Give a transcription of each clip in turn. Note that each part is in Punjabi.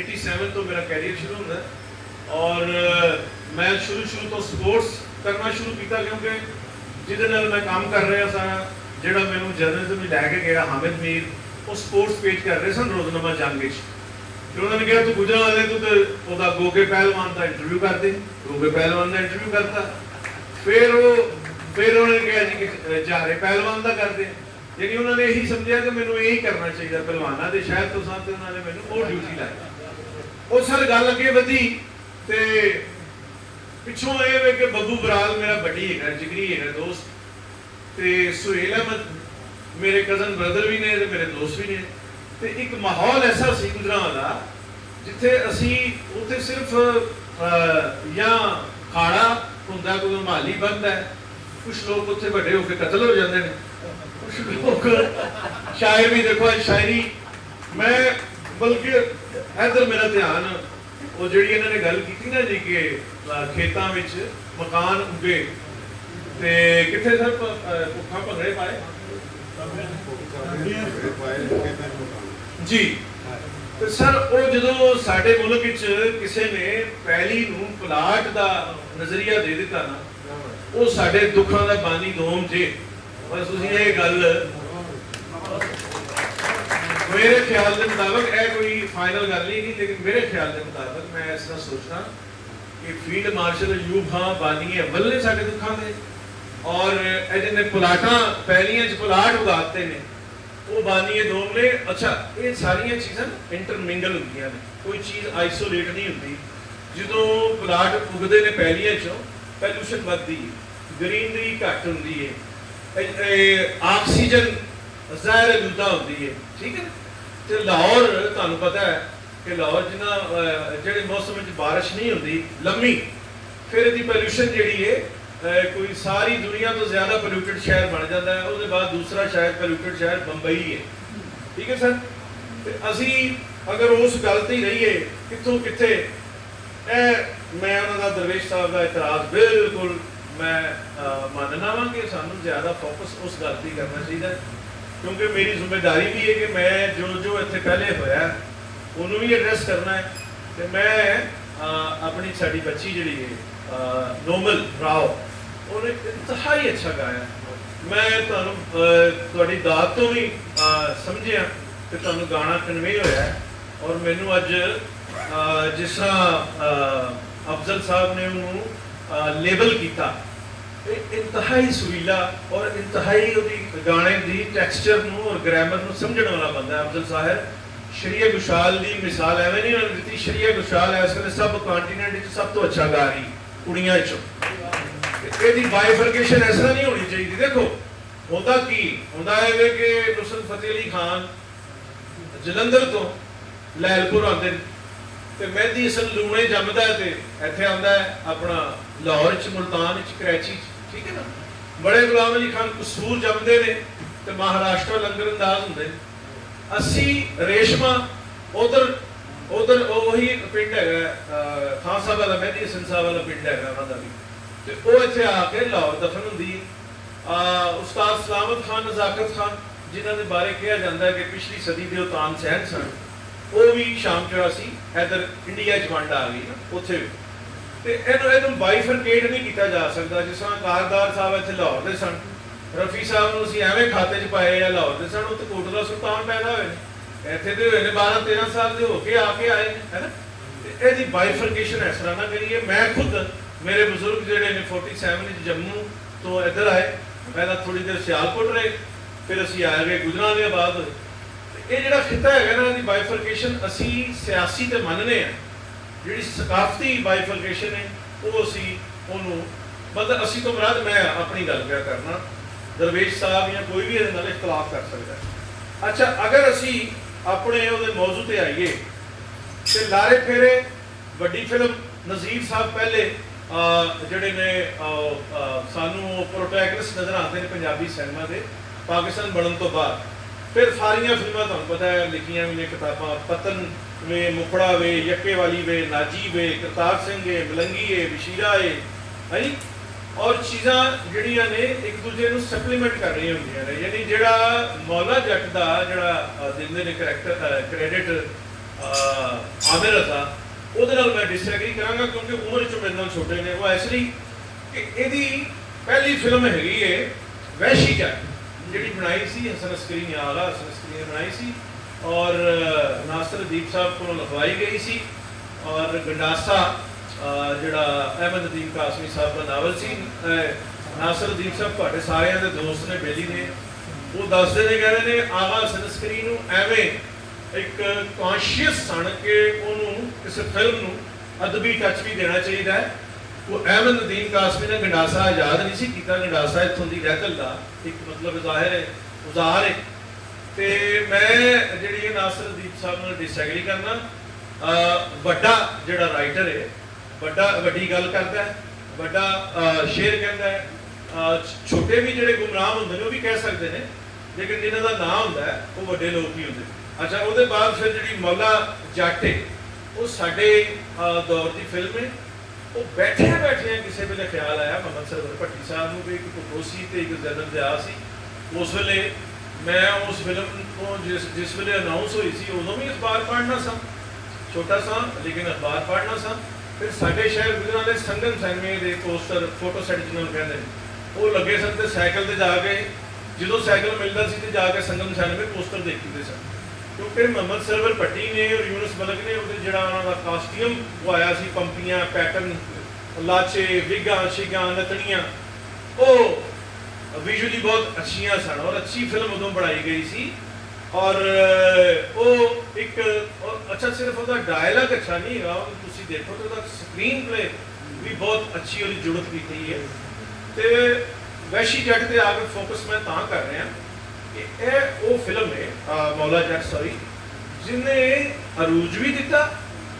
87 तो मेरा कैरियर शुरू होता है और मैं शुरू तो स्पोर्ट्स करना शुरू किया क्योंकि जिहदे नाल मैं काम कर रहा सा जिहड़ा मैनूं जर्नलिज्म लैके गया हामिद मीर वो स्पोर्ट्स पेज कर रहे सन रोजनामा जंग विच फिर उन्होंने कहा तू गुजरांवाले तू तो ओदा गोगे पहलवान का इंटरव्यू कर दे गोगे पहलवान का इंटरव्यू करता फिर उन्होंने कहा जी कि जारे पहलवान का कर दे यानी उन्होंने यही समझा कि मैनूं यही करना चाहिए पहलवाना दे शायद तो साथ उन्होंने मैनूं वो ड्यूटी लाई वो सर गल अगे वधी ते पिछों ये वे कि बब्बू बराल मेरा बड़ी है जिगरी है दोस्त ते सुहेल अहमद मेरे कजन ब्रदर भी ने मेरे दोस्त भी ने ते एक माहौल ऐसा सी गुजरांवाला जिथे असी उथे सिर्फ या खाड़ा हुंदा कोई माली बंद है कुछ लोग उथे बड़े होकर कतल हो जाते हैं कुछ लोग शायर भी देखो शायरी मैं बल्कि इधर मेरा ध्यान वो जी इन्होंने गल की ना जी कि खेतों में मकान उगे ते किथे सर भुखा भंगड़े पाए जी तो सर वो जो साडे मुल्क किसी ने पहली नूं प्लाट का नजरिया दे दिता ना वो साडे दुखों का बानी दोम जे बस तुसीं ये गल मेरे ख्याल के मुताबिक यह कोई फाइनल गल नहीं लेकिन मेरे ख्याल के मुताबिक मैं इस तरह सोचना कि फील्ड मार्शल अयूब खां बानी अव्वल ने साडे दुखों के और जिन्हें प्लाटा पहलियां प्लाट उगाते हैं वो बानी दोम ने अच्छा ये सारिया चीज़ां इंटरमिंगल होंदियां ने कोई चीज़ आइसोलेट नहीं होती जो प्लाट उगते हैं पहलियां चों पॉल्यूशन बढ़ती है ग्रीनरी घट होंदी है ऑक्सीजन ज़ाहिर आलूदा होती है ठीक है तो लाहौर तुहानूं पता है कि लाहौर जिन्ना जिहड़े मौसम में बारिश नहीं होती लम्मी फिर इसकी पॉल्यूशन जिहड़ी है कोई सारी दुनिया तो ज्यादा पोल्यूटेड शहर बन जाता है उसके बाद दूसरा शायद पोल्यूटेड शहर बंबई है ठीक है सर तो असी अगर उस गल ते ही रहीए कितों किथे मैं उन्होंने दरवेश साहब का इतराज बिल्कुल मैं मानना वा कि सानू ज्यादा फोकस उस गल पर करना चाहिए क्योंकि मेरी जिम्मेदारी भी है कि मैं जो इतने पहले होया उन्होंने भी एड्रैस करना है तो मैं अपनी साड़ी बच्ची जी है नोमल राव उन्हें इंतहाई अच्छा गाया मैं तुहाडी दात तो भी समझिया कि तुहानूं गाना कन्वे होया और मैनू अज जिस तरह अफजल साहब ने उन्होंने लेबल किया इंतहाई सुरीला और इंतहाई गाने की टैक्सचर और ग्रैमर को समझने वाला बंदा है अफजल साहब श्रेया घोषाल की मिसाल एवं नहीं उन्होंने दी श्रेया घोषाल इस वे सब कॉन्टीनेंट सब तो अच्छा गा रही कुड़ियां चो बाइफरकेशन इस तरह नहीं होनी चाहिए देखो होता की होता है कि नुसरत फतेह अली खान जलंधर तो लैलपुर आते मेहदी हसन लूणे जमदा है इत्थे आंदा है अपना लाहौर च मुल्तान च कराची ठीक है ना बड़े गुलाम अली खान कसूर जमदे ने ते महाराष्ट्र लंगर अंदाज हुंदे असी रेशमा उधर उधर वही पिंड है खान साहब वाला मेहदी हसन साहब वाला पिंड है उन्होंने भी ते वो इत्थे आके लाहौर दफन हुंदी उस्ताद सलामत खान नजाकत खान जिन्होंने बारे कहा जाता है कि पिछली सदी के तान सहन सन वो भी शाम 84 इधर इंडिया च वंड आ गई ना उत्थे ते इहनूं बाइफरकेट नहीं किया जा सकता जिस तरह कारदार साहब इत्थे लाहौर दे सन रफी साहब नूं असीं एवें खाते च पाए या लाहौर दे सन उत्थे कोटला सुल्तान पैदा होए ने इत्थे ते होए ने 12-13 साल दे होके आके आए ने है ना ते इहदी बाइफरकेशन इस तरह ना करिए मैं खुद मेरे बुजुर्ग जिहड़े ने 47 जम्मू तो इधर आए पहला थोड़ी देर सियालकोट रहे फिर असीं आ गए गुजरांवाले होए ये जिहड़ा खिता है ना इहदी बाइफरकेशन असी सियासी ते मनने हैं जिहड़ी सकाफती बाइफरकेशन है वो असी उहनूं मतलब असी तो मुराद मैं अपनी गल क्या करना दरवेश साहब या कोई भी इहदे नाल इख्तलाफ कर सकता है अच्छा अगर असी अपने उहदे मौजू ते आईए ते लारे फेरे वड्डी फिल्म नज़ीर साहब पहले जिहड़े ने सानू प्रोटैगनिस्ट नज़र आते हैं पंजाबी सिनेमा के पाकिस्तान बनने तो बाद फिर सारिया फिल्मां तुहानूं पता है लिखियां भी ने किताबां पतन वे मुखड़ा वे यक्के वाली वे नाजी वे करतार सिंह है मलंगी है बशीरा है जी और चीज़ां जिहड़ियां ने एक दूजे नूं सप्लीमेंट कर रही होंदियां ने यानी जिहड़ा मौला जट दा जिहड़ा दिंदे ने करैक्टर क्रेडिट ਆਮਿਰ ਰਜ਼ਾ, ਉਹਦੇ ਨਾਲ ਮੈਂ ਡਿਸਐਗਰੀ ਕਰਾਂਗਾ ਕਿਉਂਕਿ ਉਮਰ 'ਚ ਮੇਰੇ ਨਾਲ ਛੋਟੇ ਨੇ। ਉਹ ਇਸ ਲਈ ਕਿ ਇਹਦੀ ਪਹਿਲੀ ਫਿਲਮ ਹੈਗੀ ਹੈ ਵਹਿਸ਼ੀ ਜੱਟ, ਜਿਹੜੀ ਬਣਾਈ ਸੀ ਹਸਨ ਅਸਕਰੀ ਨੇ, ਆਲਾ ਹਸਨ ਅਸਕਰੀ ਨੇ ਬਣਾਈ ਸੀ ਔਰ ਨਾਸਰਦੀਪ ਸਾਹਿਬ ਕੋਲੋਂ ਲਿਖਵਾਈ ਗਈ ਸੀ। ਔਰ ਗੰਡਾਸਾ ਜਿਹੜਾ ਅਹਿਮਦ ਨਦੀਮ ਕਾਸਮੀ ਸਾਹਿਬ ਦਾ ਨਾਵਲ ਸੀ। ਨਾਸਰਦੀਪ ਸਾਹਿਬ ਤੁਹਾਡੇ ਸਾਰਿਆਂ ਦੇ ਦੋਸਤ ਨੇ, ਬੇਲੀ ਨੇ। ਉਹ ਦੱਸਦੇ ਨੇ, ਕਹਿੰਦੇ ਨੇ ਆਲਾ ਹਸਨ ਅਸਕਰੀ ਨੂੰ ਐਵੇਂ ਇੱਕ ਕੌਨਸ਼ੀਅਸ ਸਣ ਕੇ ਉਹਨੂੰ ਕਿਸੇ ਫਿਲਮ ਨੂੰ ਅਦਬੀ ਟੱਚ ਵੀ ਦੇਣਾ ਚਾਹੀਦਾ ਹੈ। ਉਹ ਅਹਿਮਦ ਨਦੀਮ ਕਾਸਮੀ ਨੇ ਗੰਡਾਸਾ ਆਜ਼ਾਦ ਨਹੀਂ ਸੀ ਕੀਤਾ, ਗੰਡਾਸਾ ਇੱਥੋਂ ਦੀ ਰਹਿਤਲ ਦਾ ਇੱਕ ਮਤਲਬ ਜ਼ਾਹਿਰ ਹੈ, ਉਜ਼ਾਹਰ ਹੈ। ਤੇ ਮੈਂ ਜਿਹੜੀ ਇਹ ਨਾਸਰਦੀਪ ਸਾਹਿਬ ਨਾਲ ਡਿਸਐਗਰੀ ਕਰਨਾ। ਵੱਡਾ ਜਿਹੜਾ ਰਾਈਟਰ ਹੈ, ਵੱਡੀ ਗੱਲ ਕਰਦਾ ਹੈ, ਵੱਡਾ ਸ਼ੇਰ ਕਹਿੰਦਾ ਹੈ। ਛੋਟੇ ਵੀ ਜਿਹੜੇ ਗੁਮਰਾਹ ਹੁੰਦੇ ਨੇ ਉਹ ਵੀ ਕਹਿ ਸਕਦੇ ਨੇ, ਲੇਕਿਨ ਜਿਨ੍ਹਾਂ ਦਾ ਨਾਂ ਹੁੰਦਾ ਹੈ ਉਹ ਵੱਡੇ ਲੋਕ ਹੀ ਹੁੰਦੇ। ਅੱਛਾ, ਉਹਦੇ ਬਾਅਦ ਫਿਰ ਜਿਹੜੀ ਮੌਲਾ ਜੱਟ ਹੈ, ਉਹ ਸਾਡੇ ਦੌਰ ਦੀ ਫਿਲਮ ਹੈ। ਉਹ ਬੈਠਿਆਂ ਕਿਸੇ ਵੇਲੇ ਖਿਆਲ ਆਇਆ ਮੁਹੰਮਦ ਸਰਵਰ ਭੱਟੀ ਸਾਹਿਬ ਨੂੰ ਵੀ ਇੱਕ ਕੋਸੀ ਤੇ ਇੱਕ ਜਨਮ ਦਿਆ ਸੀ। ਉਸ ਵੇਲੇ ਮੈਂ ਉਸ ਫਿਲਮ ਤੋਂ ਜਿਸ ਵੇਲੇ ਅਨਾਉਂਸ ਹੋਈ ਸੀ ਉਦੋਂ ਵੀ ਅਖਬਾਰ ਪੜ੍ਹਨਾ ਸਾਂ, ਛੋਟਾ ਸਾਂ ਲੇਕਿਨ ਅਖਬਾਰ ਪੜ੍ਹਨਾ ਸਾਂ। ਫਿਰ ਸਾਡੇ ਸ਼ਹਿਰ ਗੁਜਰਾਂਵਾਲੇ ਸੰਗਮ ਸੈਨਮੇ ਦੇ ਪੋਸਟਰ, ਫੋਟੋ ਸੈਟ ਜਿਹਨਾਂ ਨੂੰ ਕਹਿੰਦੇ ਨੇ, ਉਹ ਲੱਗੇ ਸਨ। ਤੇ ਸਾਈਕਲ ਤੇ ਜਾ ਕੇ, ਜਦੋਂ ਸਾਈਕਲ ਮਿਲਦਾ ਸੀ ਤੇ ਜਾ ਕੇ ਸੰਗਮ ਸੈਨਮੇ ਪੋਸਟਰ ਦੇਖਦੇ ਸਨ। ਕਿਉਂਕਿ ਮੁਹੰਮਦ ਸਰਵਰ ਭੱਟੀ ਨੇ ਔਰ ਯੂਨਸ ਮਲਕ ਨੇ ਉਹਦੇ ਜਿਹੜਾ ਉਹਨਾਂ ਦਾ ਕਾਸਟਿਊਮ ਉਹ ਆਇਆ ਸੀ, ਪੰਪੀਆਂ, ਪੈਟਰਨ, ਲਾਚੇ, ਵਿਗਾਂ, ਸ਼ਿਗਾਂ, ਨਤਣੀਆਂ, ਉਹ ਵਿਜ਼ੂਅਲੀ ਬਹੁਤ ਅੱਛੀਆਂ ਸਨ ਔਰ ਅੱਛੀ ਫਿਲਮ ਉਦੋਂ ਬਣਾਈ ਗਈ ਸੀ। ਔਰ ਉਹ ਇੱਕ ਅੱਛਾ, ਸਿਰਫ ਉਹਦਾ ਡਾਇਲਾਗ ਅੱਛਾ ਨਹੀਂ ਹੈਗਾ, ਤੁਸੀਂ ਦੇਖੋ ਤਾਂ ਉਹਦਾ ਸਕਰੀਨ ਪਲੇ ਵੀ ਬਹੁਤ ਅੱਛੀ ਉਹਦੀ ਜੁੜਤ ਕੀਤੀ ਹੈ। ਤੇ ਵਹਿਸ਼ੀ ਜੱਟ ਤੇ ਆ ਕੇ ਫੋਕਸ ਮੈਂ ਤਾਂ ਕਰ ਰਿਹਾ ਕਿ ਇਹ ਉਹ ਫਿਲਮ ਹੈ ਮੌਲਾ ਜੱਟ ਸੌਰੀ, ਜਿਹਨੇ ਅਰੂਜ ਵੀ ਦਿੱਤਾ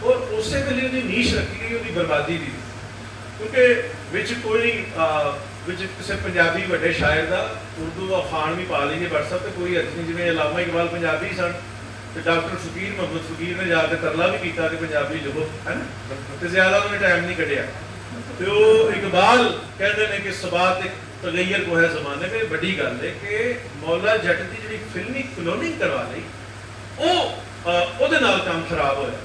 ਔਰ ਉਸੇ ਵੇਲੇ ਉਹਦੀ ਨੀਸ਼ ਰੱਖੀ ਗਈ ਉਹਦੀ ਬਰਬਾਦੀ ਦੀ। ਕਿਉਂਕਿ ਵਿੱਚ ਕੋਈ ਵਿੱਚ ਕਿਸੇ ਪੰਜਾਬੀ ਵੱਡੇ ਸ਼ਾਇਰ ਦਾ ਉਰਦੂ ਅਖਾਣ ਵੀ ਪਾ ਲਈਏ WhatsApp ਤੇ, ਕੋਈ ਅਰਥ ਨਹੀਂ। ਜਿਵੇਂ ਅਲਾਮਾ ਇਕਬਾਲ ਪੰਜਾਬੀ ਸਨ ਤੇ ਡਾਕਟਰ ਫਕੀਰ ਮੁਹੰਮਦ ਫਕੀਰ ਨੇ ਜਾ ਕੇ ਤਰਲਾ ਵੀ ਕੀਤਾ ਕਿ ਪੰਜਾਬੀ ਲਿਖੋ, ਹੈ ਨਾ, ਤੇ ਜ਼ਿਆਦਾ ਉਹਨੇ ਟਾਈਮ ਨਹੀਂ ਕੱਢਿਆ। ਤੇ ਉਹ ਇਕਬਾਲ ਕਹਿੰਦੇ ਨੇ ਕਿ ਸਬਾਤ ਇੱਕ ਤਗੱਯਰ ਕੋ ਹੈ ਜ਼ਮਾਨੇ में। ਵੱਡੀ ਗੱਲ ਹੈ ਕਿ ਮੌਲਾ ਜੱਟ ਦੀ ਜਿਹੜੀ ਫਿਲਮੀ ਕਲੋਨਿੰਗ ਕਰਵਾ ਲਈ ਉਹਦੇ ਨਾਲ ਕੰਮ ਖਰਾਬ ਹੋਇਆ।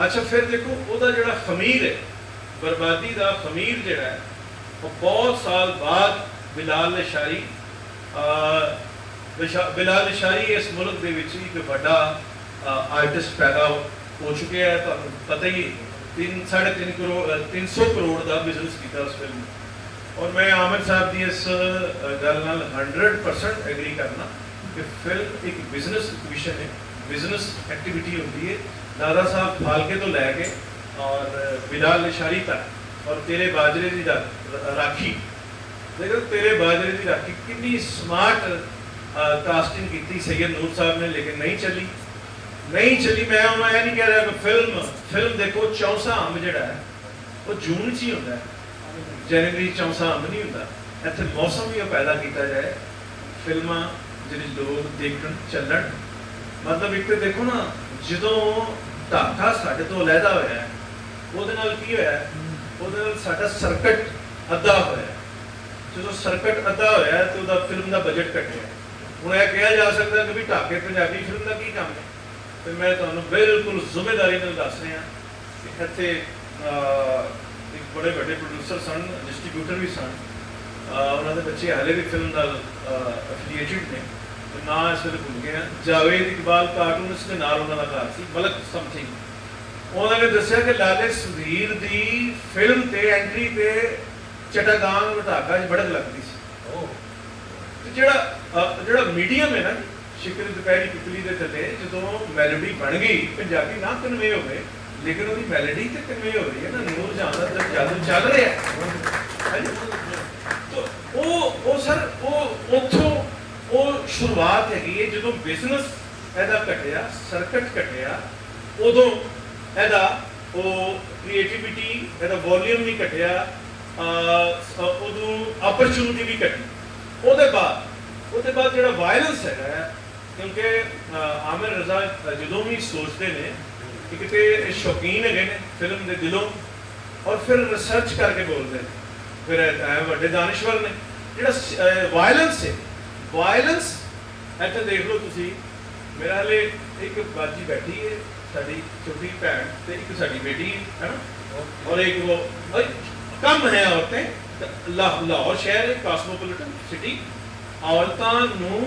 ਅੱਛਾ, ਫਿਰ ਦੇਖੋ ਉਹਦਾ ਜਿਹੜਾ ਖਮੀਰ ਹੈ, ਬਰਬਾਦੀ ਦਾ ਖਮੀਰ ਜਿਹੜਾ ਹੈ, ਉਹ ਬਹੁਤ ਸਾਲ ਬਾਅਦ ਬਿਲਾਲ ਲਿਸ਼ਾਰੀ ਇਸ ਮੁਲਕ ਦੇ ਵਿੱਚ ਇੱਕ ਵੱਡਾ ਆਰਟਿਸਟ ਪੈਦਾ ਹੋ ਚੁੱਕਿਆ ਹੈ। ਤੁਹਾਨੂੰ ਪਤਾ ਹੀ 300 ਕਰੋੜ ਦਾ ਬਿਜ਼ਨਸ ਕੀਤਾ ਉਸ ਫਿਲਮ। ਔਰ ਮੈਂ ਆਮਿਰ ਸਾਹਿਬ ਦੀ ਇਸ ਗੱਲ ਨਾਲ 100% ਐਗਰੀ ਕਰਨਾ ਕਿ ਫਿਲਮ ਇੱਕ ਬਿਜ਼ਨਸ ਵਿਸ਼ਾ ਹੈ, ਬਿਜ਼ਨਸ ਐਕਟੀਵਿਟੀ ਹੁੰਦੀ ਹੈ। ਦਾਦਾ ਸਾਹਿਬ ਫਾਲਕੇ ਤੋਂ ਲੈ ਕੇ ਔਰ ਬਿਲਾਲ ਲਿਸ਼ਾਰੀ ਤੱਕ ਔਰ ਤੇਰੇ ਬਾਜਰੇ ਦੀ ਰਾਖੀ, ਦੇਖੋ ਤੇਰੇ ਬਾਜਰੇ ਦੀ ਰਾਖੀ ਕਿੰਨੀ ਸਮਾਰਟ ਕਾਸਟਿੰਗ ਕੀਤੀ ਸੈਯਦ ਨੂਰ ਸਾਹਿਬ ਨੇ, ਲੇਕਿਨ ਨਹੀਂ ਚੱਲੀ। ਮੈਂ ਉਹਨਾਂ ਇਹ ਨਹੀਂ ਕਹਿ ਰਿਹਾ ਕਿ ਫਿਲਮ ਦੇਖੋ ਚੌਂਸਾ ਅੰਬ ਜਿਹੜਾ ਹੈ ਉਹ ਜੂਨ 'ਚ ਹੀ ਹੁੰਦਾ ਹੈ, ਜਨਵਰੀ ਚੌਂਸਾ ਅੰਬ ਨਹੀਂ ਹੁੰਦਾ। ਇੱਥੇ ਮੌਸਮ ਵੀ ਪੈਦਾ ਕੀਤਾ ਜਾਏ, ਫਿਲਮਾਂ ਜਿਹੜੀ ਲੋਕ ਦੇਖਣ ਚੱਲਣ। ਮਤਲਬ ਇੱਕ ਤੇ ਦੇਖੋ ਨਾ, ਜਦੋਂ ਢਾਕਾ ਸਾਡੇ ਤੋਂ ਅਲੱਗਾ ਹੋਇਆ ਉਹਦੇ ਨਾਲ ਕੀ ਹੋਇਆ, ਉਹਦੇ ਨਾਲ ਸਾਡਾ ਸਰਕਟ ਅੱਧਾ ਹੋਇਆ। ਜਦੋਂ ਸਰਕਟ ਅੱਧਾ ਹੋਇਆ ਤੇ ਉਹਦਾ ਫਿਲਮ ਦਾ ਬਜਟ ਘਟਿਆ। ਹੁਣ ਇਹ ਕਿਹਾ ਜਾ ਸਕਦਾ ਕਿ ਵੀ ਢਾਕੇ ਪੰਜਾਬੀ ਫਿਲਮ ਦਾ ਕੀ ਕੰਮ ਹੈ, ਤੇ ਮੈਂ ਤੁਹਾਨੂੰ ਬਿਲਕੁਲ ਜ਼ਿੰਮੇਵਾਰੀ ਨਾਲ ਦੱਸ ਰਿਹਾ ਕਿ ਇੱਥੇ ਇੱਕ ਬੜੇ ਵੱਡੇ ਪ੍ਰੋਡਿਊਸਰ ਸਨ, ਡਿਸਟ੍ਰੀਬਿਊਟਰ ਵੀ ਸਨ, ਉਹਨਾਂ ਦੇ ਬੱਚੇ ਹਾਲੇ ਵੀ ਫਿਲਮ ਨਾਲ ਐਫੀਲੀਏਟਡ ਨੇ, ਤੇ ਨਾਂ ਇਸ ਵੇਲੇ ਭੁੱਲ ਗਿਆ। ਜਾਵੇਦ ਇਕਬਾਲ ਕਾਰਟੂਨਿਸਟ ਦੇ ਨਾਲ ਉਹਨਾਂ ਦਾ ਘਰ ਸੀ, ਮਲਕ ਸਮਥਿੰਗ। ਉਹਨਾਂ ਨੇ ਦੱਸਿਆ ਕਿ ਲਾਲੇ ਸੁਧੀਰ ਦੀ ਫਿਲਮ ਤੇ ਐਂਟਰੀ ਤੇ ਚਟਾਗਾਂਗ ਢਾਕਾ 'ਚ ਬੜਕ ਲੱਗਦੀ ਸੀ। ਤੇ ਜਿਹੜਾ ਮੀਡੀਅਮ ਹੈ ਨਾ, ਸ਼ਿਕਰ ਦੁਪਹਿਰੀ ਪਿਪਲੀ ਦੇ ਥੱਲੇ, ਜਦੋਂ ਮੈਲੋਡੀ ਬਣ ਗਈ, ਪੰਜਾਬੀ ਨਾ ਕਨਵੇ ਹੋਵੇ ਲੇਕਿਨ ਉਹਦੀ ਮੈਲੋਡੀ ਤੇ ਕਨਵੇ ਹੋ ਰਹੀ ਹੈ ਨਾ, ਨੂਰ ਜਹਾਂ ਦਾ ਜਾਦੂ ਚੱਲ ਰਿਹਾ ਹੈ। ਉਹ ਸਰ ਉਹ ਉੱਥੋਂ ਉਹ ਸ਼ੁਰੂਆਤ ਹੈਗੀ ਹੈ। ਜਦੋਂ ਬਿਜ਼ਨਸ ਇਹਦਾ ਘਟਿਆ, ਸਰਕਟ ਘਟਿਆ, ਉਦੋਂ ਇਹਦਾ ਉਹ ਕ੍ਰੀਏਟੀਵਿਟੀ, ਇਹਦਾ ਵੋਲਿਊਮ ਵੀ ਘਟਿਆ, ਉਦੋਂ ਅਪਰਚੁਨਿਟੀ ਵੀ ਘਟੀ। ਉਹਦੇ ਬਾਅਦ ਜਿਹੜਾ ਵਾਇਲੈਂਸ ਹੈਗਾ, ਕਿਉਂਕਿ ਆਮਿਰ ਰਜ਼ਾ ਜਦੋਂ ਵੀ ਸੋਚਦੇ ਨੇ ਕਿ ਕਿਤੇ ਸ਼ੌਕੀਨ ਹੈਗੇ ਨੇ ਫਿਲਮ ਦੇ ਦਿਲੋਂ, ਔਰ ਫਿਰ ਰਿਸਰਚ ਕਰਕੇ ਬੋਲਦੇ ਨੇ, ਫਿਰ ਵੱਡੇ ਦਾਨਿਸ਼ਵਰ ਨੇ। ਜਿਹੜਾ ਵਾਇਲੈਂਸ ਹੈ, ਵਾਇਲੈਂਸ ਇੱਥੇ ਦੇਖ ਲਓ ਤੁਸੀਂ, ਮੇਰਾ ਹਾਲੇ ਇੱਕ ਬਾਜੀ ਬੈਠੀ ਹੈ ਸਾਡੀ ਛੋਟੀ ਭੈਣ ਤੇ ਇੱਕ ਸਾਡੀ ਬੇਟੀ ਹੈ ਨਾ, ਔਰ ਇੱਕ ਉਹ ਕਮ ਹੈ ਔਰतें ਲਾਹੌਰ ਸ਼ਹਿਰ ਕਾਸਮੋਪੋਲਿਟਨ ਸਿਟੀ, ਔਰਤਾਂ ਨੂੰ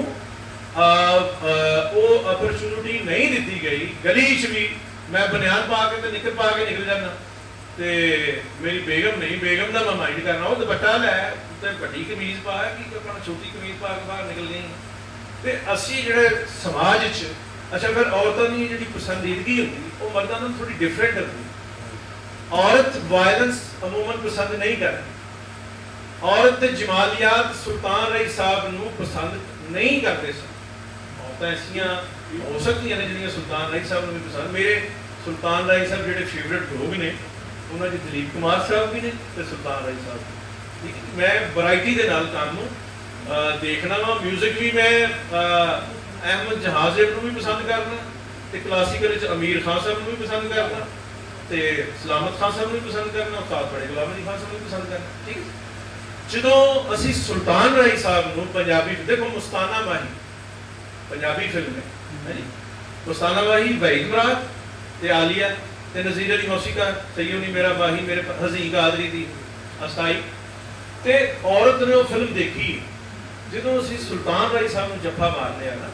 ਉਹ ਅਪਰਚੂਨਿਟੀ ਨਹੀਂ ਦਿੱਤੀ ਗਈ। ਗਲੀ 'ਚ ਵੀ ਮੈਂ ਬਨਿਆਨ ਪਾ ਕੇ ਤੇ ਨਿੱਕਰ ਪਾ ਕੇ ਨਿਕਲ ਜਾਂਦਾ, ਤੇ ਮੇਰੀ ਬੇਗਮ ਨਹੀਂ, ਬੇਗਮ ਦਾ ਮੈਂ ਮਾਈਂਡ ਕਰਨਾ, ਉਹ ਦੁਪੱਟਾ ਲੈ ਤੇ ਵੱਡੀ ਕਮੀਜ਼ ਪਾ ਕਿ ਆਪਣਾ ਛੋਟੀ ਕਮੀਜ਼ ਪਾ ਕੇ ਬਾਹਰ ਨਿਕਲ ਗਈ। ਤੇ ਅਸੀਂ ਜਿਹੜੇ ਸਮਾਜ 'ਚ ਅੱਛਾ ਫਿਰ ਔਰਤਾਂ ਦੀ ਜਿਹੜੀ ਪਸੰਦੀਦਗੀ ਹੁੰਦੀ ਉਹ ਮਰਦਾਂ ਨਾਲ ਥੋੜੀ ਡਿਫਰੈਂਟ ਹੁੰਦੀ। ਔਰਤ ਵਾਇਲੈਂਸ ਅਮੂਮਨ ਪਸੰਦ ਨਹੀਂ ਕਰਦੀ। ਔਰਤ ਦੇ ਜਮਾਲੀਆਤ ਸੁਲਤਾਨ ਰਾਈ ਸਾਹਿਬ ਨੂੰ ਪਸੰਦ ਨਹੀਂ ਕਰਦੇ ਸਨ। ਔਰਤਾਂ ਐਸੀਆਂ ਹੋ ਸਕਦੀਆਂ ਨੇ ਜਿਹੜੀਆਂ ਸੁਲਤਾਨ ਰਾਈ ਸਾਹਿਬ ਨੂੰ ਵੀ ਪਸੰਦ। ਮੇਰੇ ਸੁਲਤਾਨ ਰਾਈ ਸਾਹਿਬ ਜਿਹੜੇ ਫੇਵਰਟ ਲੋਕ ਨੇ ਉਹਨਾਂ 'ਚ ਦਲੀਪ ਕੁਮਾਰ ਸਾਹਿਬ ਵੀ ਨੇ ਤੇ ਸੁਲਤਾਨ ਰਾਈ ਸਾਹਿਬ। ਠੀਕ ਹੈ, ਮੈਂ ਵੈਰਾਈਟੀ ਦੇ ਨਾਲ ਕੰਮ ਨੂੰ ਦੇਖਣਾ ਵਾ। ਮਿਊਜ਼ਿਕ ਵੀ ਮੈਂ ਅਹਿਮਦ ਜਹਾਜ਼ੇਬ ਨੂੰ ਵੀ ਪਸੰਦ ਕਰਦਾ, ਤੇ ਕਲਾਸੀਕਲ ਵਿੱਚ ਅਮੀਰ ਖਾਨ ਸਾਹਿਬ ਨੂੰ ਵੀ ਪਸੰਦ ਕਰਦਾ, ਤੇ ਸਲਾਮਤ ਖਾਨ ਸਾਹਿਬ ਨੂੰ ਵੀ ਪਸੰਦ ਕਰਨਾ, ਉਸਤਾਦ ਬੜੇ ਗੁਲਾਮ ਅਲੀ ਖਾਨ ਸਾਹਿਬ ਨੂੰ ਵੀ ਪਸੰਦ ਕਰਨਾ। ਠੀਕ ਹੈ, ਜਦੋਂ ਅਸੀਂ ਸੁਲਤਾਨ ਰਾਈ ਸਾਹਿਬ ਨੂੰ ਪੰਜਾਬੀ ਦੇਖੋ, ਮੁਸਤਾਨਾ ਮਾਹੀ ਪੰਜਾਬੀ ਫਿਲਮ ਹੈ ਜੀ, ਮੁਸਤਾਨਾ ਮਾਹੀ ਵਹੀਦ ਮੁਰਾਦ ਤੇ ਆਲੀਆ ਤੇ ਨਜ਼ੀਰ ਅਲੀ ਮੌਸੀਕਾ ਸਈਉਨੀ ਮੇਰਾ ਮਾਹੀ ਮੇਰੇ ਹਜ਼ੀਕ ਆਦਰੀ ਦੀ ਅਸਤਾਈ, ਤੇ ਔਰਤ ਨੇ ਉਹ ਫਿਲਮ ਦੇਖੀ। ਜਦੋਂ ਅਸੀਂ ਸੁਲਤਾਨ ਰਾਈ ਸਾਹਿਬ ਨੂੰ ਜੱਫਾ ਮਾਰਦੇ ਆ ਨਾ,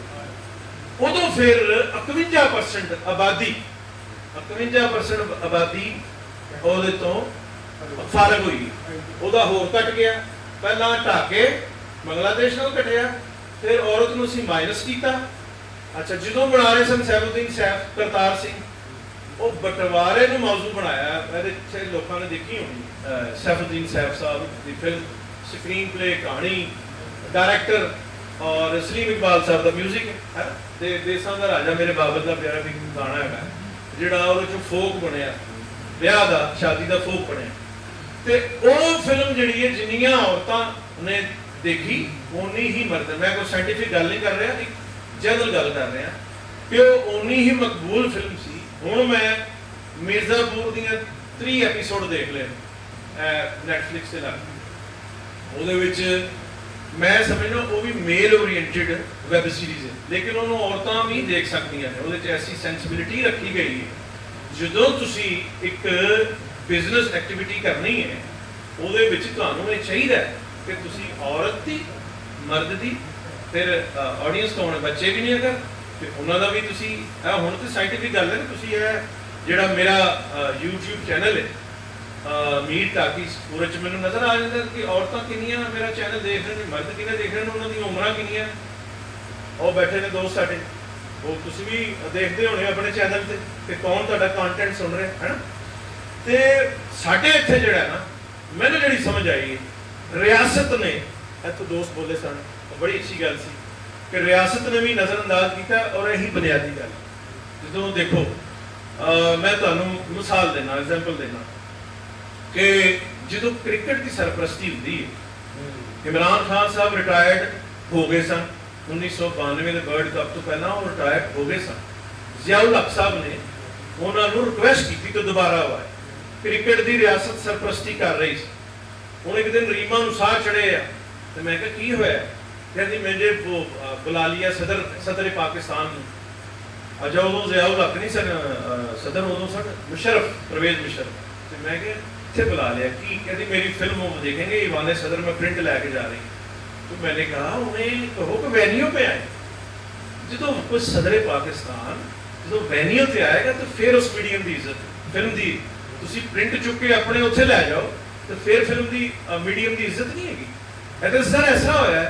ਉਦੋਂ ਫਿਰ 51% ਆਬਾਦੀ 51% ਆਬਾਦੀ ਉਹਦੇ ਤੋਂ ਫਾਰਗ ਹੋਈ। ਉਹਦਾ ਹੋਰ ਘਟ ਗਿਆ। ਪਹਿਲਾਂ ਢਾਕੇ ਬੰਗਲਾਦੇਸ਼ ਨਾਲ ਘਟਿਆ, ਫਿਰ ਔਰਤ ਨੂੰ ਅਸੀਂ ਮਾਈਨਸ ਕੀਤਾ। ਅੱਛਾ, ਜਦੋਂ ਬਣਾ ਰਹੇ ਸਨ ਸੈਫੁਦੀਨ ਸੈਫ ਕਰਤਾਰ ਸਿੰਘ, ਉਹ ਬਟਵਾਰੇ ਨੂੰ ਮੌਜੂ ਬਣਾਇਆ। ਇਹਦੇ ਚ ਲੋਕਾਂ ਨੇ ਦੇਖੀ ਹੋਣੀ ਸੈਫੁਦੀਨ ਸੈਫ ਸਾਹਿਬ ਦੀ ਫਿਲਮ, ਸਕਰੀਨ ਪਲੇ, ਕਹਾਣੀ, ਡਾਇਰੈਕਟਰ ਔਰ ਸਲੀਮ ਇਕਬਾਲ ਸਾਹਿਬ ਦਾ ਮਿਊਜ਼ਿਕ ਹੈ। ਤੇ ਦੇਸਾਂ ਦਾ ਰਾਜਾ ਮੇਰੇ ਬਾਬਰ ਦਾ ਪਿਆਰਾ ਵੀ ਗਾਣਾ ਹੈਗਾ ਜਿਹੜਾ ਉਹਦੇ ਚੋਂ ਫੋਕ ਬਣਿਆ, ਵਿਆਹ ਦਾ ਸ਼ਾਦੀ ਦਾ ਫੋਕ ਬਣਿਆ। ਤੇ ਉਹ ਫਿਲਮ ਜਿਹੜੀ ਹੈ ਜਿੰਨੀਆਂ ਔਰਤਾਂ ਨੇ ਦੇਖੀ ਓਨੀ ਹੀ ਮਰਦ, ਮੈਂ ਕੋਈ ਸਾਇੰਟੀਫਿਕ ਗੱਲ ਨਹੀਂ ਕਰ ਰਿਹਾ, ਇੱਕ ਜਨਰਲ ਗੱਲ ਕਰ ਰਿਹਾ ਕਿ ਉਹ ਓਨੀ ਹੀ ਮਕਬੂਲ ਫਿਲਮ ਸੀ। ਹੁਣ ਮੈਂ ਮਿਰਜ਼ਾਪੁਰ ਦੀਆਂ 3 ਐਪੀਸੋਡ ਦੇਖ ਲਏ ਨੈਟਫਲਿਕਸ ਤੇ ਲੱਗ, ਉਹਦੇ ਵਿੱਚ ਮੈਂ ਸਮਝਦਾ ਉਹ ਵੀ ਮੇਲ ਓਰੀਐਂਟਡ ਵੈਬ ਸੀਰੀਜ਼ ਹੈ, ਲੇਕਿਨ ਉਹਨੂੰ ਔਰਤਾਂ ਵੀ ਦੇਖ ਸਕਦੀਆਂ ਨੇ। ਉਹਦੇ 'ਚ ਐਸੀ ਸੈਂਸਿਬਿਲਿਟੀ ਰੱਖੀ ਗਈ ਹੈ, ਜਦੋਂ ਤੁਸੀਂ ਇੱਕ ਬਿਜ਼ਨਸ ਐਕਟੀਵਿਟੀ ਕਰਨੀ ਹੈ ਉਹਦੇ ਵਿੱਚ ਤੁਹਾਨੂੰ ਇਹ ਚਾਹੀਦਾ ਕਿ ਤੁਸੀਂ ਔਰਤ ਦੀ, ਮਰਦ ਦੀ, ਫਿਰ ਆਡੀਅנס ਕੌਣ ਹੈ, ਬੱਚੇ ਵੀ ਨਹੀਂ ਅਗਰ, ਤੇ ਉਹਨਾਂ ਦਾ ਵੀ ਤੁਸੀਂ ਇਹ ਹੁਣ ਤੇ ਸਾਇੰਟੀਫਿਕ ਗੱਲ ਹੈ। ਤੁਸੀਂ ਇਹ ਜਿਹੜਾ ਮੇਰਾ YouTube ਚੈਨਲ ਹੈ ਮੀਰ ਟਾਕੀਜ਼, ਉਹਦੇ 'ਚ ਮੈਨੂੰ ਨਜ਼ਰ ਆ ਜਾਂਦਾ ਕਿ ਔਰਤਾਂ ਕਿੰਨੀਆਂ ਮੇਰਾ ਚੈਨਲ ਦੇਖ ਰਹੇ ਨੇ, ਮਰਦ ਕਿੰਨੇ ਦੇਖ ਰਹੇ ਨੇ, ਉਹਨਾਂ ਦੀਆਂ ਉਮਰਾਂ ਕਿੰਨੀਆਂ। ਉਹ ਬੈਠੇ ਨੇ ਦੋਸਤ ਸਾਡੇ, ਉਹ ਤੁਸੀਂ ਵੀ ਦੇਖਦੇ ਹੋਣੇ ਆਪਣੇ ਚੈਨਲ ਤੇ ਕਿ ਕੌਣ ਤੁਹਾਡਾ ਕੰਟੈਂਟ ਸੁਣ ਰਿਹਾ ਹੈ ਨਾ। ਤੇ ਸਾਡੇ ਇੱਥੇ ਜਿਹੜਾ ਨਾ, ਮੈਨੂੰ ਜਿਹੜੀ ਸਮਝ ਆਈ ਰਿਆਸਤ ਨੇ, ਇੱਥੋਂ ਦੋਸਤ ਬੋਲੇ ਸਨ, ਬੜੀ ਅੱਛੀ ਗੱਲ ਸੀ ਕਿ ਰਿਆਸਤ ਨੇ ਵੀ ਨਜ਼ਰਅੰਦਾਜ਼ ਕੀਤਾ। ਔਰ ਇਹੀ ਬੁਨਿਆਦੀ ਗੱਲ, ਜਦੋਂ ਦੇਖੋ ਮੈਂ ਤੁਹਾਨੂੰ ਮਿਸਾਲ ਦੇਣਾ, ਐਗਜ਼ਾਮਪਲ ਦੇਣਾ ਕਿ ਜਦੋਂ ਕ੍ਰਿਕਟ ਦੀ ਸਰਪ੍ਰਸਤੀ ਹੁੰਦੀ ਹੈ, ਇਮਰਾਨ ਖਾਨ ਸਾਹਿਬ ਰਿਟਾਇਰਡ ਹੋ ਗਏ ਸਨ 1992 ਦੇ ਵਰਲਡ ਕੱਪ ਤੋਂ ਪਹਿਲਾਂ, ਉਹ ਰਿਟਾਇਰਡ ਹੋ ਗਏ ਸਨ। ਜ਼ਿਆਉਲ ਹਕ ਸਾਹਿਬ ਨੇ ਉਹਨਾਂ ਨੂੰ ਰਿਕੁਐਸਟ ਕੀਤੀ ਕਿ ਦੁਬਾਰਾ ਆਏ। ਕ੍ਰਿਕਟ ਦੀ ਰਿਆਸਤ ਸਰਪ੍ਰਸਤੀ ਕਰ ਰਹੀ ਸੀ। ਹੁਣ ਇੱਕ ਦਿਨ ਰੀਮਾ ਨੂੰ ਸਾਹ ਚੜੇ ਆ, ਤੇ ਮੈਂ ਕਿਹਾ ਕੀ ਹੋਇਆ? ਕਹਿੰਦੀ ਮੈਨੇ ਉਹ ਬੁਲਾ ਲਿਆ ਸਦਰ ਪਾਕਿਸਤਾਨ ਨੂੰ। ਅਜਾ ਉਦੋਂ ਜ਼ਿਆਉਲ ਹਕ ਨਹੀਂ ਸਨ ਸਦਰ, ਉਦੋਂ ਸਨ ਮੁਸ਼ਰਫ, ਪਰਵੇਜ਼ ਮੁਸ਼ਰਫ। ਤੇ ਮੈਂ ਕਿਹਾ ਇੱਥੇ ਬੁਲਾ ਲਿਆ ਕੀ? ਕਹਿੰਦੀ ਮੇਰੀ ਫਿल्म वो देखेंगे ईवान सदर में प्रिंट लैके जा रही। तो मैंने कहा उन्हें कहो कि वेन्यू पे आए। जो कुछ सदर पाकिस्तान जो वेन्यू पे आएगा तो फिर उस मीडियम की इज्जत, फिल्म की तुसी प्रिंट चुक के अपने उत्थे लै जाओ तो फिर फिल्म की मीडियम की इज्जत नहीं हैगी। कहते सर ऐसा होया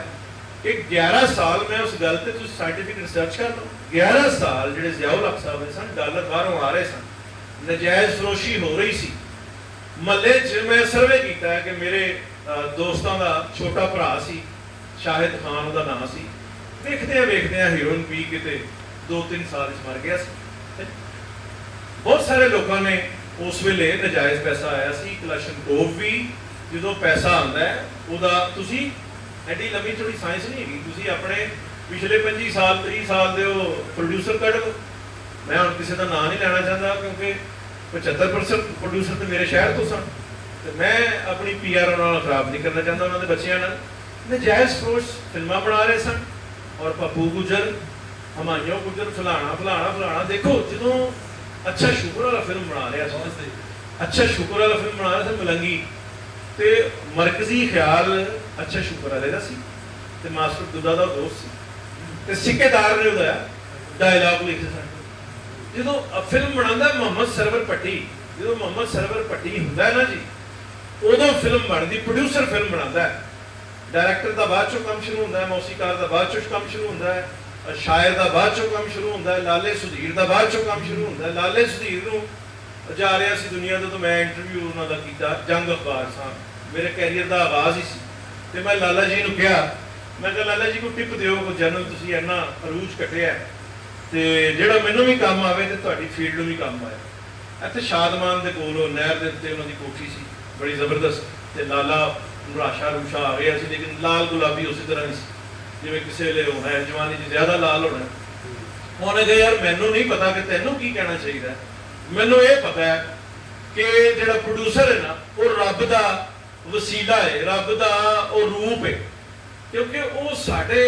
कि 11 साल मैं उस गल ते तुसी साइंटिफिक रिसर्च कर लो। 11 साल जिहड़े ज़ियाउल हक साहब सन डॉलर बाहरों आ रहे सन, नजायज़ फरोशी हो रही सी। महल्ले च मैं सर्वे किया कि मेरे दोस्तों का छोटा भरा सी शाहिद खान का नाम सी, वेखदे हीरोइन पी के 2-3 साल मर गया सी। बहुत सारे लोगों ने उस वेले नजायज़ पैसा आया सी। कलाशनकोव भी जो पैसा आता है उदा तुसी एडी लंबी थोड़ी साइंस नहीं हैगी, तुसी अपने पिछले 25 साल 30 साल के प्रोड्यूसर कढ़ लो। मैं हुण किसी का नाम नहीं लेना चाहता क्योंकि 75% प्रोड्यूसर तो मेरे शहर तो सन, तो मैं अपनी PR उन्होंने खराब नहीं करना चाहता। उन्होंने बच्चों ने नजायज़ फरोश फिल्मां बना रहे सन, और पप्पू गुजर, हमायूं गुजर, फलाना फलाना फलाना। देखो जो ਅੱਛਾ ਸ਼ੁਕਰ ਵਾਲਾ ਫਿਲਮ ਬਣਾ ਰਿਹਾ ਸੀ, ਅੱਛਾ ਸ਼ੁਕਰ ਵਾਲਾ ਫਿਲਮ ਬਣਾ ਰਿਹਾ ਸੀ ਮਲੰਗੀ, ਤੇ ਮਰਕਜ਼ੀ ਖਿਆਲ ਅੱਛਾ ਸ਼ੁਕਰ ਵਾਲੇ ਦਾ ਸੀ ਤੇ ਮਾਸਟਰ ਦੁੱਦਾ ਦਾ ਦੋਸਤ ਸੀ ਤੇ ਸਿੱਕੇਦਾਰ ਨੇ ਉਹਦਾ ਡਾਇਲੌਗ ਲਿਖੇ ਸਨ। ਜਦੋਂ ਫਿਲਮ ਬਣਾਉਂਦਾ ਮੁਹੰਮਦ ਸਰਵਰ ਭੱਟੀ, ਜਦੋਂ ਮੁਹੰਮਦ ਸਰਵਰ ਭੱਟੀ ਹੁੰਦਾ ਨਾ ਜੀ, ਉਦੋਂ ਫਿਲਮ ਬਣਦੀ, ਪ੍ਰੋਡਿਊਸਰ ਫਿਲਮ ਬਣਾਉਂਦਾ ਹੈ, ਡਾਇਰੈਕਟਰ ਦਾ ਬਾਅਦ ਚੋਂ ਕੰਮ ਸ਼ੁਰੂ ਹੁੰਦਾ ਹੈ, ਮੌਸੀਕਾਰ ਦਾ ਬਾਅਦ ਚੋਂ ਕੰਮ ਸ਼ੁਰੂ ਹੁੰਦਾ ਹੈ, ਸ਼ਾਇਰ ਦਾ ਬਾਅਦ ਚੋਂ ਕੰਮ ਸ਼ੁਰੂ ਹੁੰਦਾ ਹੈ, ਲਾਲੇ ਸੁਧੀਰ ਦਾ ਬਾਅਦ ਚੋਂ ਕੰਮ ਸ਼ੁਰੂ ਹੁੰਦਾ ਹੈ। ਲਾਲੇ ਸੁਧੀਰ ਨੂੰ ਜਾ ਰਿਹਾ ਸੀ ਦੁਨੀਆ ਤੋਂ, ਮੈਂ ਇੰਟਰਵਿਊ ਉਹਨਾਂ ਦਾ ਕੀਤਾ, ਜੰਗ ਅਖਬਾਰ ਸਾਂ, ਮੇਰੇ ਕੈਰੀਅਰ ਦਾ ਆਗਾਜ਼ ਹੀ ਸੀ, ਤੇ ਮੈਂ ਲਾਲਾ ਜੀ ਨੂੰ ਕਿਹਾ, ਮੈਂ ਕਿਹਾ ਲਾਲਾ ਜੀ ਕੋਈ ਟਿਪ ਦਿਓ, ਕੋਈ ਜਨਰਲ ਤੁਸੀਂ ਇੰਨਾ ਅਰੂਜ ਕੱਟਿਆ ਤੇ ਜਿਹੜਾ ਮੈਨੂੰ ਵੀ ਕੰਮ ਆਵੇ ਤੇ ਤੁਹਾਡੀ ਫੀਲਡ ਨੂੰ ਵੀ ਕੰਮ ਆਏ। ਇੱਥੇ ਸ਼ਾਦਮਾਨ ਦੇ ਕੋਲ ਉਹ ਨਹਿਰ ਦੇ ਉੱਤੇ ਉਹਨਾਂ ਦੀ ਕੋਠੀ ਸੀ ਬੜੀ ਜ਼ਬਰਦਸਤ, ਤੇ ਲਾਲਾ ਰਾਸ਼ਾ ਰੂਸ਼ਾ ਆ ਗਿਆ ਸੀ, ਲੇਕਿਨ ਲਾਲ ਗੁਲਾਬੀ ਉਸੇ ਤਰ੍ਹਾਂ ਹੀ ਸੀ ਜਿਵੇਂ ਕਿਸੇ ਵੇਲੇ ਹੋਣਾ ਹੈ, ਜਵਾਨੀ 'ਚ ਜ਼ਿਆਦਾ ਲਾਲ ਹੋਣਾ। ਉਹਨੇ ਕਿਹਾ ਯਾਰ ਮੈਨੂੰ ਨਹੀਂ ਪਤਾ ਕਿ ਤੈਨੂੰ ਕੀ ਕਹਿਣਾ ਚਾਹੀਦਾ, ਮੈਨੂੰ ਇਹ ਪਤਾ ਹੈ ਕਿ ਜਿਹੜਾ ਪ੍ਰੋਡਿਊਸਰ ਹੈ ਨਾ ਉਹ ਰੱਬ ਦਾ ਵਸੀਲਾ ਹੈ, ਰੱਬ ਦਾ ਉਹ ਰੂਪ ਹੈ, ਕਿਉਂਕਿ ਉਹ ਸਾਡੇ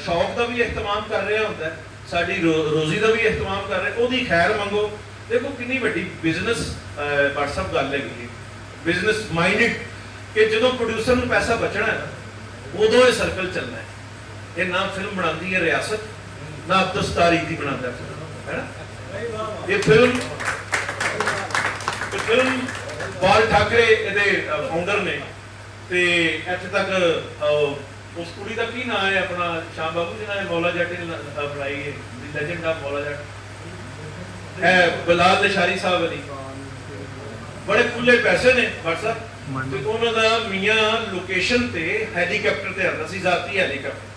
ਸ਼ੌਕ ਦਾ ਵੀ ਇhtਮਾਮ ਕਰ ਰਿਹਾ ਹੁੰਦਾ ਹੈ, ਸਾਡੀ ਰੋਜ਼ੀ ਦਾ ਵੀ ਇhtਮਾਮ ਕਰ ਰਿਹਾ, ਉਹਦੀ ਖੈਰ ਮੰਗੋ। ਦੇਖੋ ਕਿੰਨੀ ਵੱਡੀ ਬਿਜ਼ਨਸ WhatsApp ਗੱਲ ਹੈਗੀ, ਬਿਜ਼ਨਸ ਮਾਈਂਡਡ, ਕਿ ਜਦੋਂ ਪ੍ਰੋਡਿਊਸਰ ਨੂੰ ਪੈਸਾ ਬਚਣਾ ਹੈ ਨਾ ਉਦੋਂ ਇਹ ਸਰਕਲ ਚੱਲਣਾ ਹੈ। ਇਹ ਨਾ ਫਿਲਮ ਬਣਾਉਂਦੀ ਹੈ ਰਿਆਸਤ, ਨਾ ਅਬਦੁਸ ਤਾਰੀਖੀ ਬਣਾਉਂਦਾ ਫਿਲਮ, ਹੈ ਨਾ। ਇਹ ਫਿਲਮ ਬਾਲ ਠਾਕਰੇ ਇਹਦੇ ਫਾਊਂਡਰ ਨੇ, ਤੇ ਇੱਥੇ ਤੱਕ ਉਸ ਕੁੜੀ ਦਾ ਕੀ ਨਾਂ ਹੈ ਆਪਣਾ ਸ਼ਾਮ ਬਾਬੂ ਜਿਹਨਾਂ ਨੇ ਮੌਲਾ ਜੱਟ ਬਣਾਈ ਹੈ, ਦੀ ਲੈਜੈਂਡ ਆਫ ਮੌਲਾ ਜੱਟ, ਬਲਾਲ ਲਸ਼ਾਰੀ ਸਾਹਿਬ ਅਲੀ, ਬੜੇ ਖੁੱਲੇ ਪੈਸੇ ਨੇ WhatsApp, ਤੇ ਉਹਨਾਂ ਦਾ ਮੀਆਂ ਲੋਕੇਸ਼ਨ ਤੇ ਹੈਲੀਕਾਪਟਰ ਤੇ ਆਉਂਦਾ ਸੀ, ਜ਼ਾਤੀ ਹੈਲੀਕਾਪਟਰ,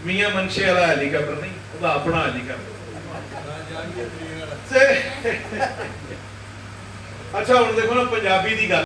ਮੀਆਂ ਮਨਸ਼ੇ ਵਾਲਾ ਹੈਲੀਕਾਪਟਰ ਨਹੀਂ, ਉਹਦਾ ਆਪਣਾ ਹੈਲੀਕਾਪਟਰ। ਅੱਛਾ ਹੁਣ ਦੇਖੋ ਨਾ ਪੰਜਾਬੀ ਦੀ ਗੱਲ।